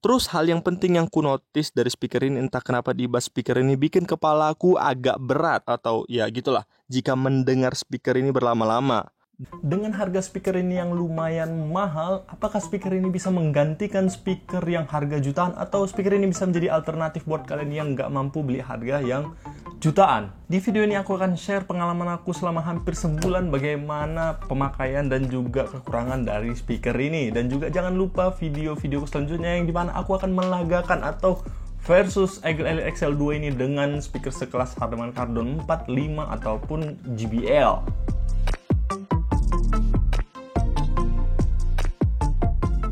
Terus hal yang penting yang ku notice dari speaker ini, entah kenapa di bass speaker ini bikin kepalaku agak berat atau ya gitulah jika mendengar speaker ini berlama-lama. Dengan harga speaker ini yang lumayan mahal, apakah speaker ini bisa menggantikan speaker yang harga jutaan, atau speaker ini bisa menjadi alternatif buat kalian yang nggak mampu beli harga yang jutaan? Di video ini aku akan share pengalaman aku selama hampir sebulan bagaimana pemakaian dan juga kekurangan dari speaker ini. Dan juga jangan lupa video-video selanjutnya yang dimana aku akan melagakan atau versus Eagle Elite XL2 ini dengan speaker sekelas Harman Kardon 4, 5 ataupun JBL.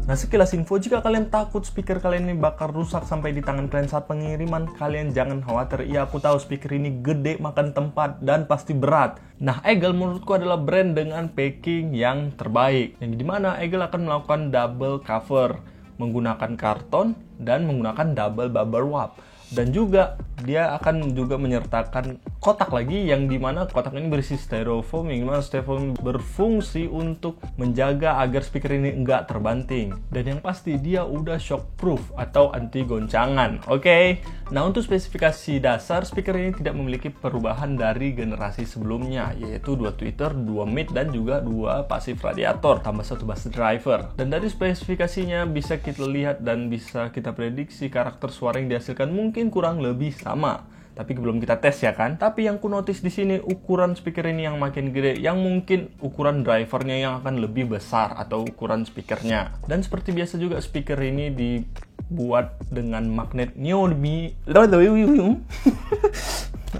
Nah, sekilas info, jika kalian takut speaker kalian ini bakal rusak sampai di tangan kalian saat pengiriman, kalian jangan khawatir. Ya, aku tahu speaker ini gede, makan tempat, dan pasti berat. Nah, Eagle menurutku adalah brand dengan packing yang terbaik, yang dimana Eagle akan melakukan double cover menggunakan karton dan menggunakan double bubble wrap. Dan juga dia akan juga menyertakan kotak lagi, yang dimana kotak ini berisi styrofoam, yang dimana styrofoam berfungsi untuk menjaga agar speaker ini enggak terbanting. Dan yang pasti dia udah shockproof atau anti goncangan. Oke. Nah, untuk spesifikasi dasar, speaker ini tidak memiliki perubahan dari generasi sebelumnya, yaitu 2 tweeter, 2 mid, dan juga 2 pasif radiator tambah 1 bass driver. Dan dari spesifikasinya bisa kita lihat dan bisa kita prediksi karakter suara yang dihasilkan mungkin kurang lebih sama. Tapi belum kita tes ya kan. Tapi yang ku notice di sini, ukuran speaker ini yang makin gede, yang mungkin ukuran drivernya yang akan lebih besar atau ukuran speakernya. Dan seperti biasa juga speaker ini dibuat dengan magnet neodymium.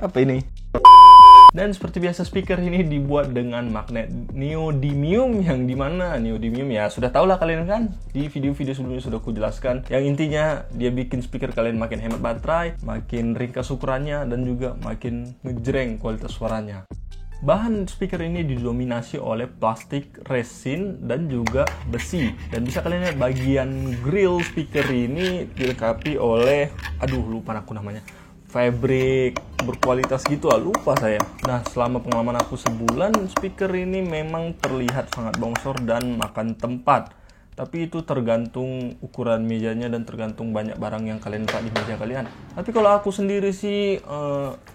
Apa ini? Dan seperti biasa speaker ini dibuat dengan magnet neodymium, yang dimana neodymium ya sudah tau lah kalian kan, di video-video sebelumnya sudah aku jelaskan. Yang intinya dia bikin speaker kalian makin hemat baterai, makin ringkas ukurannya, dan juga makin ngejreng kualitas suaranya. Bahan speaker ini didominasi oleh plastik, resin, dan juga besi. Dan bisa kalian lihat bagian grill speaker ini dilengkapi oleh, lupa aku namanya, fabric berkualitas gitu lupa saya. Nah, selama pengalaman aku sebulan, speaker ini memang terlihat sangat bongsor dan makan tempat. Tapi itu tergantung ukuran mejanya dan tergantung banyak barang yang kalian letak di meja kalian. Tapi kalau aku sendiri sih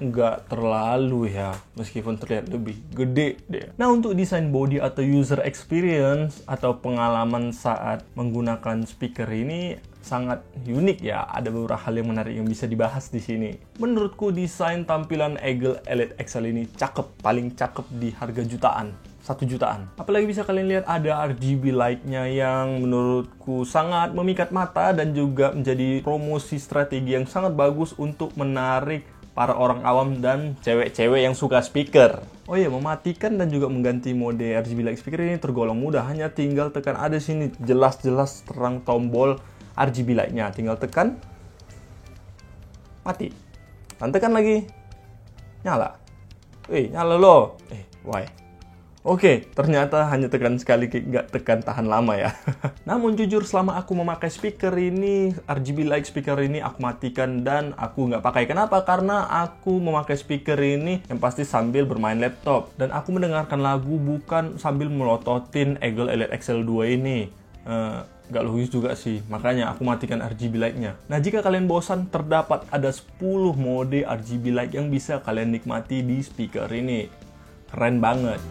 nggak terlalu ya, meskipun terlihat lebih gede deh. Nah, untuk desain body atau user experience atau pengalaman saat menggunakan speaker ini sangat unik ya. Ada beberapa hal yang menarik yang bisa dibahas di sini. Menurutku desain tampilan Eagle Elite XL ini cakep, paling cakep di harga jutaan. 1 jutaan. Apalagi bisa kalian lihat ada RGB light-nya yang menurutku sangat memikat mata dan juga menjadi promosi strategi yang sangat bagus untuk menarik para orang awam dan cewek-cewek yang suka speaker. Oh iya, mematikan dan juga mengganti mode RGB light speaker ini tergolong mudah. Hanya tinggal tekan, ada sini jelas-jelas terang tombol RGB light-nya. Tinggal tekan, mati. Dan tekan lagi, nyala. Nyala loh. Why? Oke, ternyata hanya tekan sekali, nggak tekan tahan lama ya. Namun jujur, selama aku memakai speaker ini, RGB light speaker ini aku matikan dan aku nggak pakai. Kenapa? Karena aku memakai speaker ini yang pasti sambil bermain laptop. Dan aku mendengarkan lagu bukan sambil melototin Eagle Elite XL2 ini. Nggak logis juga sih, makanya aku matikan RGB light-nya. Nah, jika kalian bosan, terdapat ada 10 mode RGB light yang bisa kalian nikmati di speaker ini. Keren banget.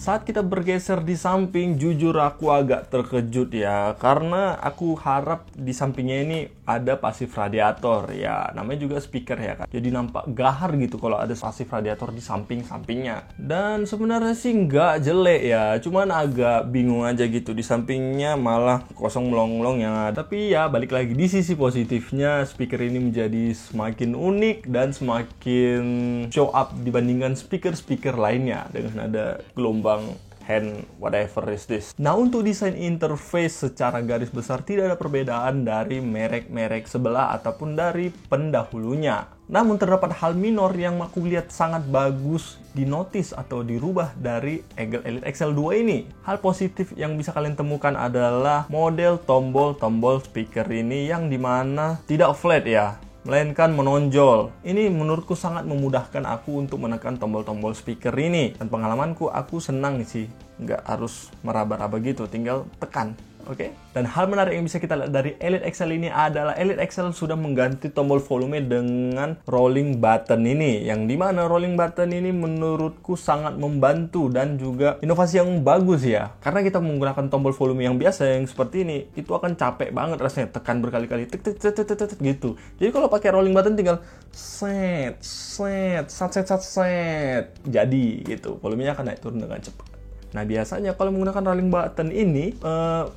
Saat kita bergeser di samping, jujur aku agak terkejut ya, karena aku harap di sampingnya ini ada pasif radiator ya, namanya juga speaker ya kan, jadi nampak gahar gitu kalau ada pasif radiator di samping-sampingnya. Dan sebenarnya sih nggak jelek ya, cuman agak bingung aja gitu, di sampingnya malah kosong melonglong yang ada. Tapi ya balik lagi, di sisi positifnya speaker ini menjadi semakin unik dan semakin show up dibandingkan speaker-speaker lainnya dengan ada gelombang hand whatever is this. Nah, untuk desain interface secara garis besar tidak ada perbedaan dari merek-merek sebelah ataupun dari pendahulunya. Namun terdapat hal minor yang aku lihat sangat bagus dinotis atau dirubah dari Eagle Elite XL2 ini. Hal positif yang bisa kalian temukan adalah model tombol-tombol speaker ini yang dimana tidak flat ya, melainkan menonjol. Ini menurutku sangat memudahkan aku untuk menekan tombol-tombol speaker ini. Dan pengalamanku, aku senang sih, nggak harus meraba-raba gitu, tinggal tekan. Oke? Dan hal menarik yang bisa kita lihat dari Elite XL ini adalah Elite XL sudah mengganti tombol volume dengan rolling button ini. Yang dimana rolling button ini menurutku sangat membantu dan juga inovasi yang bagus ya. Karena kita menggunakan tombol volume yang biasa yang seperti ini, itu akan capek banget rasanya, tekan berkali-kali tek tek tek tek tek tek gitu. Jadi kalau pakai rolling button tinggal set. Jadi gitu. Volumenya akan naik turun dengan cepat. Nah, biasanya kalau menggunakan rolling button ini,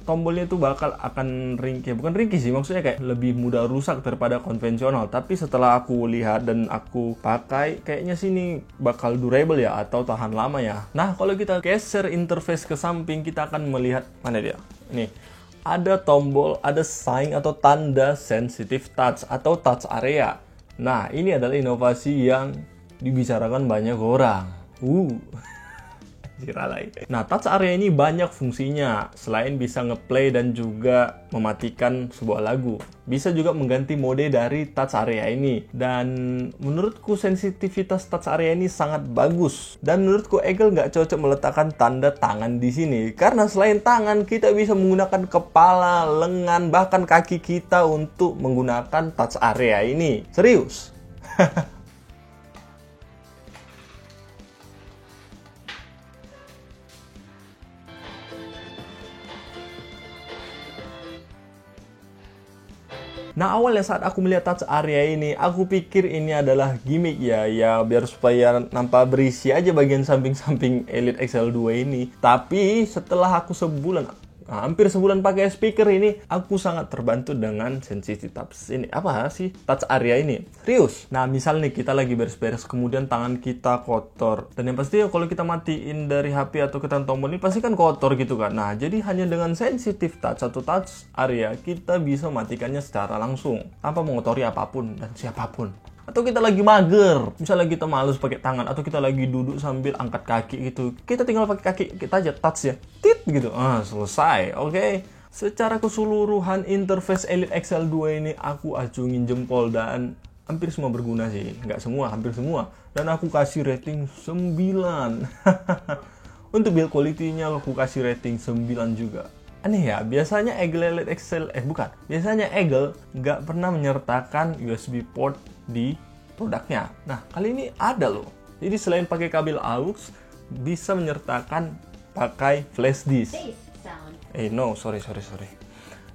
tombolnya itu akan ringkih. Bukan ringkih sih, maksudnya kayak lebih mudah rusak daripada konvensional. Tapi setelah aku lihat dan aku pakai, kayaknya sih ini bakal durable ya, atau tahan lama ya. Nah, kalau kita geser interface ke samping, kita akan melihat, mana dia? Ini, ada tombol, ada sign atau tanda sensitive touch atau touch area. Nah, ini adalah inovasi yang dibicarakan banyak orang. Nah, touch area ini banyak fungsinya. Selain bisa ngeplay dan juga mematikan sebuah lagu, bisa juga mengganti mode dari touch area ini. Dan menurutku sensitivitas touch area ini sangat bagus. Dan menurutku Eagle nggak cocok meletakkan tanda tangan di sini. Karena selain tangan, kita bisa menggunakan kepala, lengan, bahkan kaki kita untuk menggunakan touch area ini. Serius. Nah, awalnya saat aku melihat touch area ini, aku pikir ini adalah gimmick ya biar supaya nampak berisi aja bagian samping-samping Elite XL2 ini. Tapi setelah aku hampir sebulan pakai speaker ini, aku sangat terbantu dengan sensitivitas ini. Apa sih touch area ini? Serius. Nah, misal nih kita lagi beres-beres, kemudian tangan kita kotor. Dan yang pasti kalau kita matiin dari HP atau tekan tombol ini pasti kan kotor gitu kan. Nah, jadi hanya dengan sensitive touch atau touch area, kita bisa matikannya secara langsung tanpa mengotori apapun dan siapapun. Atau kita lagi mager, misalnya kita males pakai tangan, atau kita lagi duduk sambil angkat kaki gitu, kita tinggal pakai kaki kita aja touch ya, tit gitu, selesai. Oke. Secara keseluruhan interface Elite XL2 ini aku acungin jempol dan hampir semua berguna sih, nggak semua, hampir semua. Dan aku kasih rating 9. Untuk build quality-nya aku kasih rating 9 juga. Aneh ya, biasanya Eagle Elite XL, biasanya Eagle nggak pernah menyertakan USB port di produknya. Nah, kali ini ada loh. Jadi selain pakai kabel AUX, bisa menyertakan pakai flash disk. Sorry.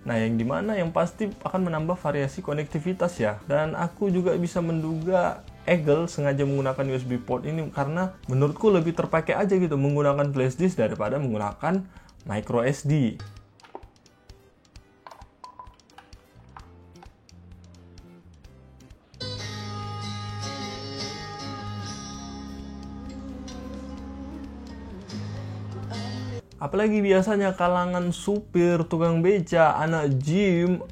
Nah, yang dimana yang pasti akan menambah variasi konektivitas ya. Dan aku juga bisa menduga Eagle sengaja menggunakan USB port ini karena menurutku lebih terpakai aja gitu menggunakan flash disk daripada menggunakan micro SD. Apalagi biasanya kalangan supir, tukang beca, anak gym,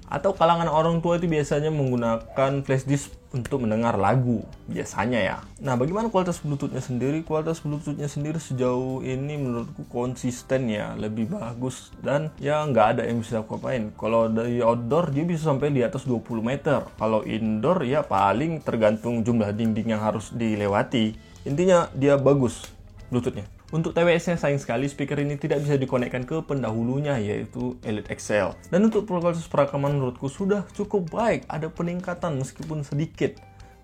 atau kalangan orang tua itu biasanya menggunakan flash disk untuk mendengar lagu, biasanya ya. Nah, bagaimana kualitas Bluetooth-nya sendiri? Kualitas Bluetooth-nya sendiri sejauh ini menurutku konsisten ya, lebih bagus. Dan ya nggak ada yang bisa aku apain. Kalau dari outdoor dia bisa sampai di atas 20 meter. Kalau indoor ya paling tergantung jumlah dinding yang harus dilewati. Intinya dia bagus Bluetooth-nya. Untuk TWS-nya sayang sekali speaker ini tidak bisa dikonekkan ke pendahulunya yaitu Elite XL. Dan untuk kualitas perekaman menurutku sudah cukup baik, ada peningkatan meskipun sedikit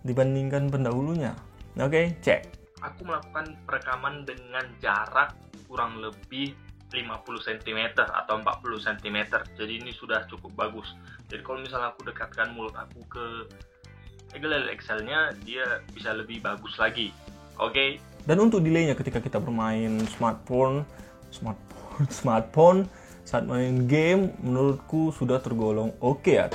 dibandingkan pendahulunya. Oke, cek. Aku melakukan perekaman dengan jarak kurang lebih 50 cm atau 40 cm. Jadi ini sudah cukup bagus. Jadi kalau misalnya aku dekatkan mulut aku ke Eagle Elite XL-nya, dia bisa lebih bagus lagi. Oke. Dan untuk delay-nya ketika kita bermain smartphone saat main game menurutku sudah tergolong oke ya.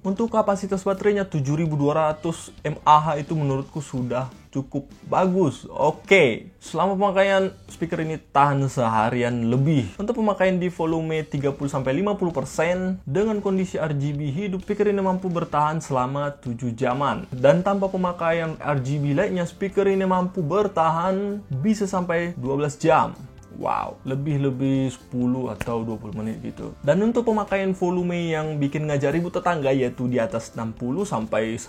Untuk kapasitas baterainya 7200 mAh itu menurutku sudah cukup bagus. Oke, selama pemakaian speaker ini tahan seharian lebih. Untuk pemakaian di volume 30-50% dengan kondisi RGB hidup, speaker ini mampu bertahan selama 7 jaman. Dan tanpa pemakaian RGB lightnya, speaker ini mampu bertahan bisa sampai 12 jam. Wow, lebih 10 atau 20 menit gitu. Dan untuk pemakaian volume yang bikin ngajak ribut tetangga, yaitu di atas 60-90%,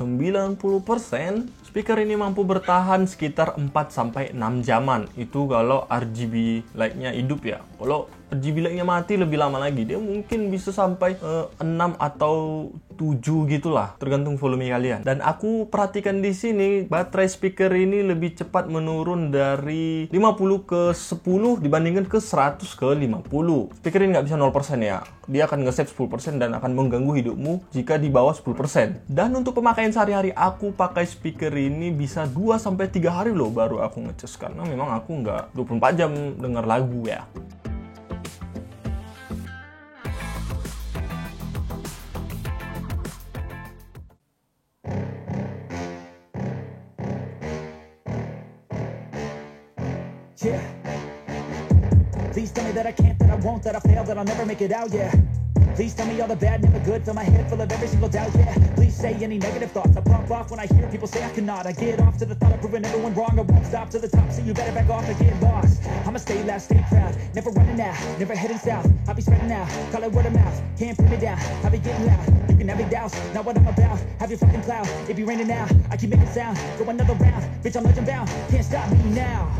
speaker ini mampu bertahan sekitar 4-6 jaman. Itu kalau RGB light-nya hidup ya. Kalau RGB light-nya mati lebih lama lagi. Dia mungkin bisa sampai 6 atau 7 gitulah, tergantung volume kalian. Dan aku perhatikan di sini baterai speaker ini lebih cepat menurun dari 50 ke 10 dibandingkan ke 100 ke 50. Speaker ini nggak bisa 0% ya. Dia akan nge-save 10% dan akan mengganggu hidupmu jika di bawah 10%. Dan untuk pemakaian sehari-hari, aku pakai speaker ini bisa 2-3 hari loh baru aku ngecas, karena memang aku nggak 24 jam denger lagu ya. Yeah. Please tell me that I can't, that I won't, that I fail, that I'll never make it out, yeah. Please tell me all the bad, never good, fill my head full of every single doubt, yeah. Please say any negative thoughts, I pop off when I hear people say I cannot. I get off to the thought of proving everyone wrong, I won't stop to the top, so you better back off and get lost. I'ma stay loud, stay proud, never running out, never heading south. I'll be spreading out, call it word of mouth, can't put me down, I'll be getting loud. You can have your doubts, not what I'm about, have your fucking cloud. It be raining now, I keep making sound, go another round, bitch I'm legend bound, can't stop me now.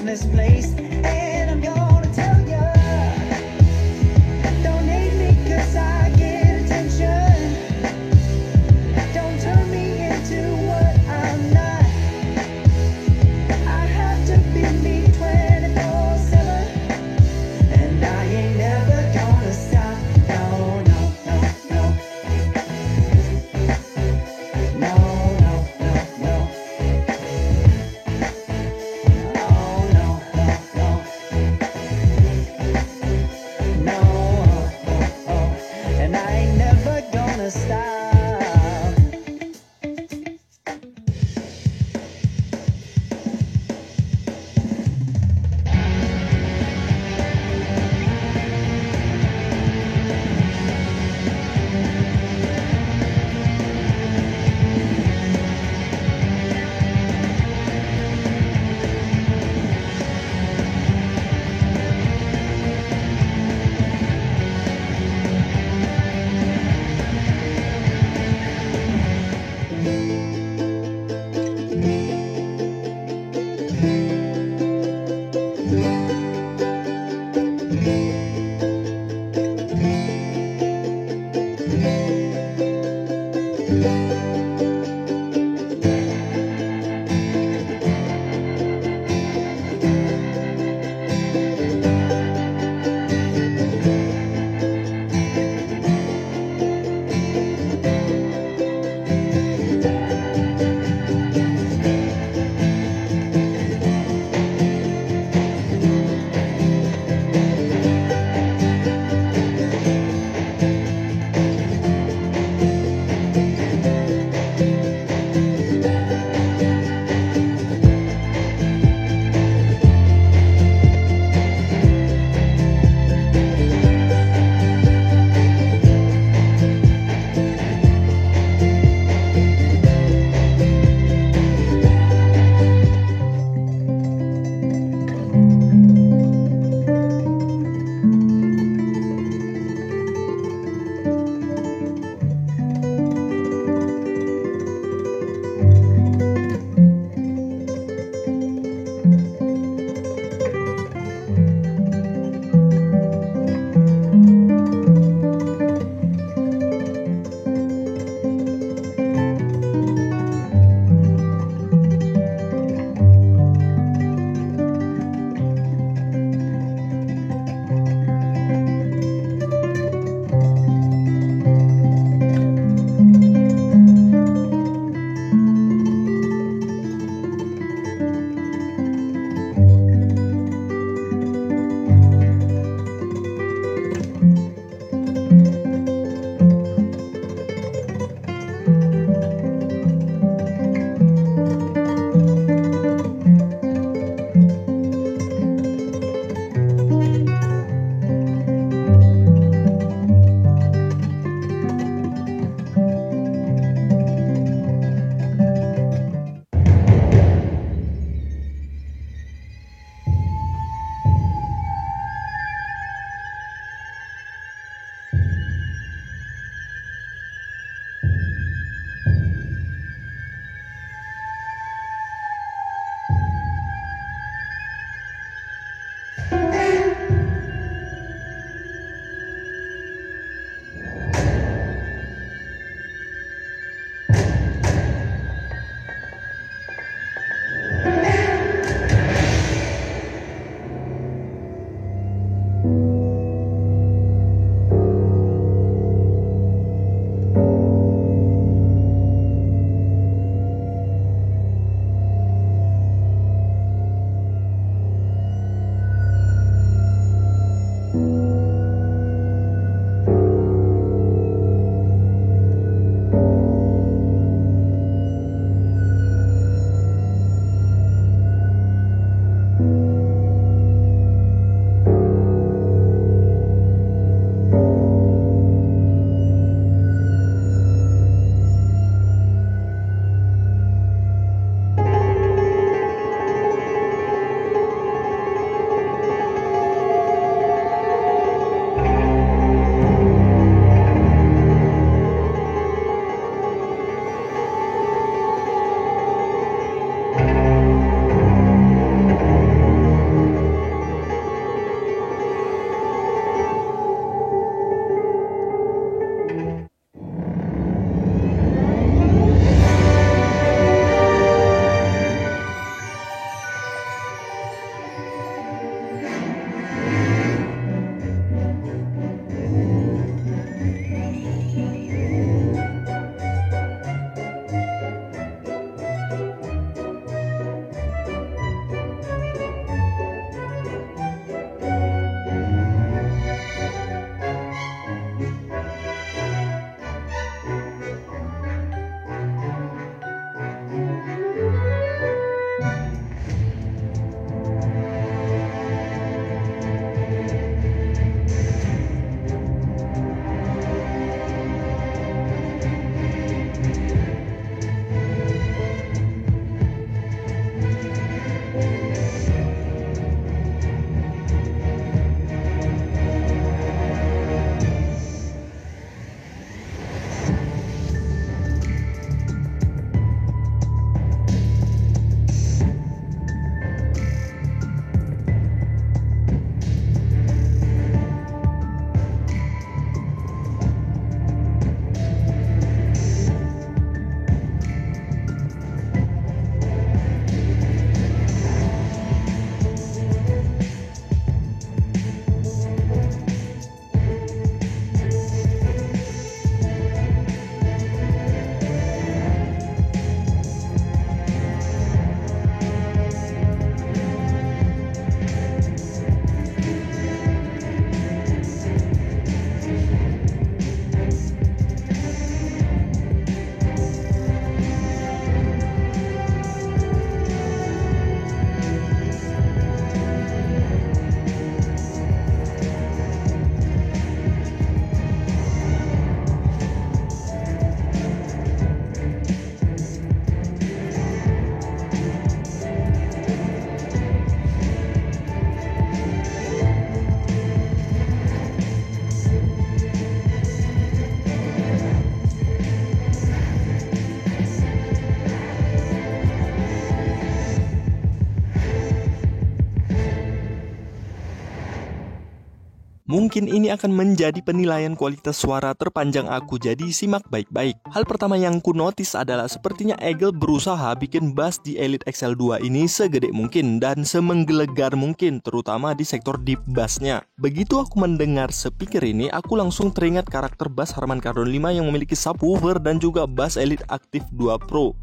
Misplaced, and I'm gonna tell ya, don't hate me 'cause I get attention. Don't turn me into what I'm not. I have to be me 24/7. Mungkin ini akan menjadi penilaian kualitas suara terpanjang aku, jadi simak baik-baik. Hal pertama yang ku notice adalah sepertinya Eagle berusaha bikin bass di Elite XL2 ini segede mungkin dan semenggelegar mungkin, terutama di sektor deep bassnya. Begitu aku mendengar speaker ini, aku langsung teringat karakter bass Harman Kardon 5 yang memiliki subwoofer dan juga bass Elite Active 2 Pro.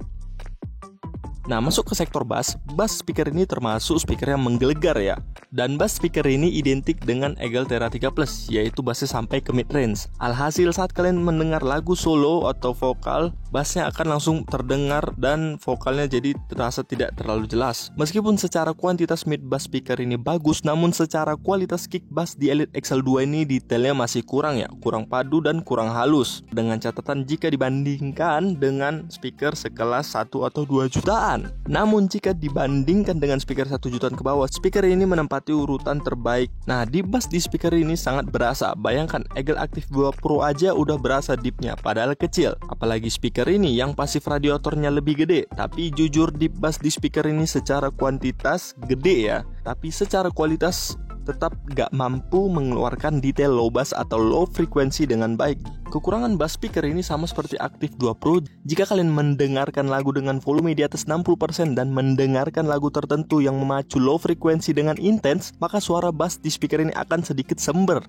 Nah, masuk ke sektor bass speaker ini termasuk speaker yang menggelegar ya. Dan bass speaker ini identik dengan Eagle Terra 3 Plus, yaitu bassnya sampai ke mid range. Alhasil saat kalian mendengar lagu solo atau vokal, bassnya akan langsung terdengar dan vokalnya jadi terasa tidak terlalu jelas. Meskipun secara kuantitas mid bass speaker ini bagus, namun secara kualitas kick bass di Elite XL2 ini detailnya masih kurang ya, kurang padu dan kurang halus. Dengan catatan jika dibandingkan dengan speaker sekelas 1 atau 2 jutaan. Namun jika dibandingkan dengan speaker 1 jutaan ke bawah, speaker ini menempati urutan terbaik. Nah, di bass di speaker ini sangat berasa. Bayangkan Eagle Active 2 Pro aja udah berasa deepnya, padahal kecil. Apalagi speaker ini yang pasif radiatornya lebih gede. Tapi jujur deep bass di speaker ini secara kuantitas gede ya, tapi secara kualitas tetap gak mampu mengeluarkan detail low bass atau low frekuensi dengan baik. Kekurangan bass speaker ini sama seperti Active 2 Pro. Jika kalian mendengarkan lagu dengan volume di atas 60% dan mendengarkan lagu tertentu yang memacu low frekuensi dengan intens, maka suara bass di speaker ini akan sedikit sember.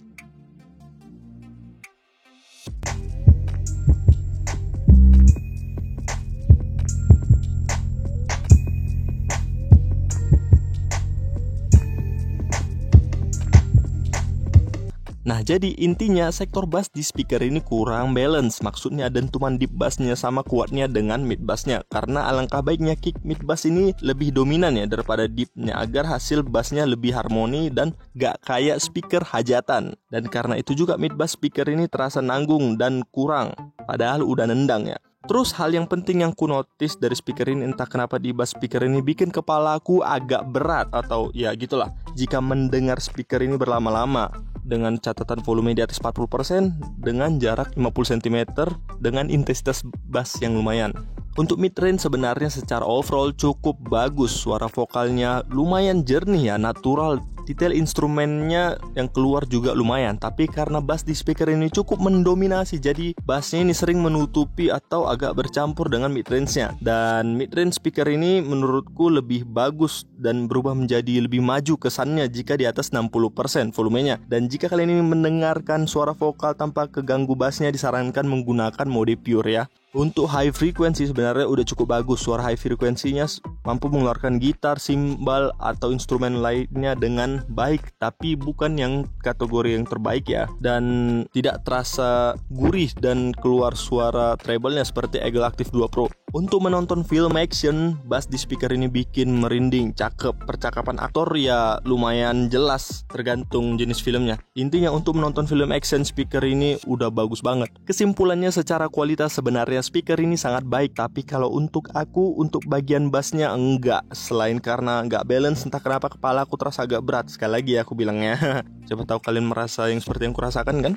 Nah, jadi intinya sektor bass di speaker ini kurang balance. Maksudnya dentuman deep bassnya sama kuatnya dengan mid bassnya. Karena alangkah baiknya kick mid bass ini lebih dominan ya daripada deepnya, agar hasil bassnya lebih harmoni dan gak kayak speaker hajatan. Dan karena itu juga mid bass speaker ini terasa nanggung dan kurang, padahal udah nendang ya. Terus hal yang penting yang ku notice dari speaker ini, entah kenapa di bass speaker ini bikin kepalaku agak berat atau ya gitulah jika mendengar speaker ini berlama-lama. Dengan catatan volume di atas 40%, dengan jarak 50 cm, dengan intensitas bass yang lumayan. Untuk mid range sebenarnya secara overall cukup bagus. Suara vokalnya lumayan jernih ya, natural. Detail instrumennya yang keluar juga lumayan. Tapi karena bass di speaker ini cukup mendominasi, jadi bassnya ini sering menutupi atau agak bercampur dengan mid range-nya. Dan mid range speaker ini menurutku lebih bagus dan berubah menjadi lebih maju kesannya jika di atas 60% volumenya. Dan jika kalian ini mendengarkan suara vokal tanpa keganggu bassnya, disarankan menggunakan mode pure ya. Untuk high frequency sebenarnya udah cukup bagus. Suara high frequency-nya mampu mengeluarkan gitar, simbal, atau instrumen lainnya dengan baik, tapi bukan yang kategori yang terbaik ya. Dan tidak terasa gurih dan keluar suara treble-nya seperti Eagle Active 2 Pro. Untuk menonton film action, bass di speaker ini bikin merinding. Cakep. Percakapan aktor ya lumayan jelas, tergantung jenis filmnya. Intinya untuk menonton film action, speaker ini udah bagus banget. Kesimpulannya secara kualitas sebenarnya speaker ini sangat baik, tapi kalau untuk aku, untuk bagian bassnya enggak. Selain karena enggak balance, entah kenapa kepala aku terasa agak berat. Sekali lagi aku bilangnya. Coba tahu kalian merasa yang seperti yang kurasakan kan?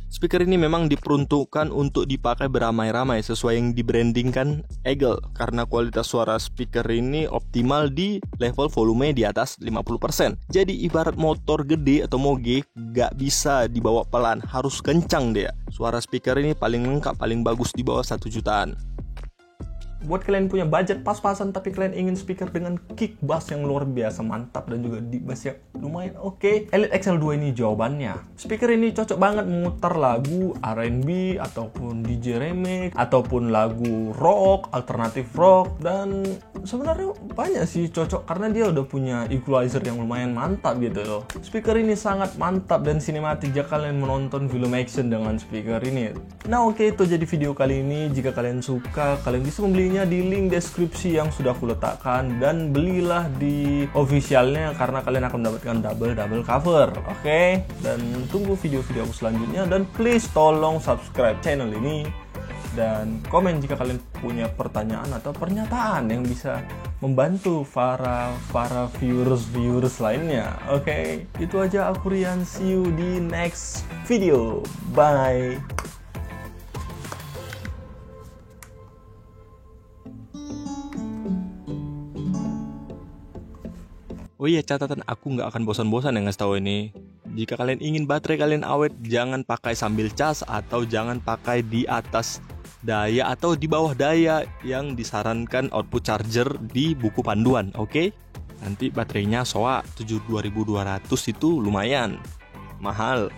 Speaker ini memang diperuntukkan untuk dipakai beramai-ramai sesuai yang dibrandingkan Eagle, karena kualitas suara speaker ini optimal di level volume di atas 50%. Jadi ibarat motor gede atau moge, gak bisa dibawa pelan, harus kencang dia. Suara speaker ini paling lengkap, paling bagus di bawah 1 jutaan. Buat kalian punya budget pas-pasan tapi kalian ingin speaker dengan kick bass yang luar biasa mantap dan juga deep bass yang lumayan oke, Elite XL2 ini jawabannya. Speaker ini cocok banget memutar lagu R&B ataupun DJ remix ataupun lagu rock, alternatif rock, dan sebenarnya banyak sih cocok karena dia udah punya equalizer yang lumayan mantap gitu loh. Speaker ini sangat mantap dan sinematik jika kalian menonton film action dengan speaker ini. Nah oke, itu jadi video kali ini. Jika kalian suka, kalian bisa membeli di link deskripsi yang sudah aku letakkan, dan belilah di officialnya karena kalian akan mendapatkan double cover. Oke? Dan tunggu video-video aku selanjutnya, dan please tolong subscribe channel ini dan komen jika kalian punya pertanyaan atau pernyataan yang bisa membantu para viewers lainnya. Oke? Itu aja, aku Rian, see you di next video. Bye. Oh iya, catatan aku nggak akan bosan-bosan ya ngasih tahu ini. jika kalian ingin baterai kalian awet, jangan pakai sambil cas atau jangan pakai di atas daya atau di bawah daya yang disarankan output charger di buku panduan, oke? Nanti baterainya soa 22.200 itu lumayan mahal.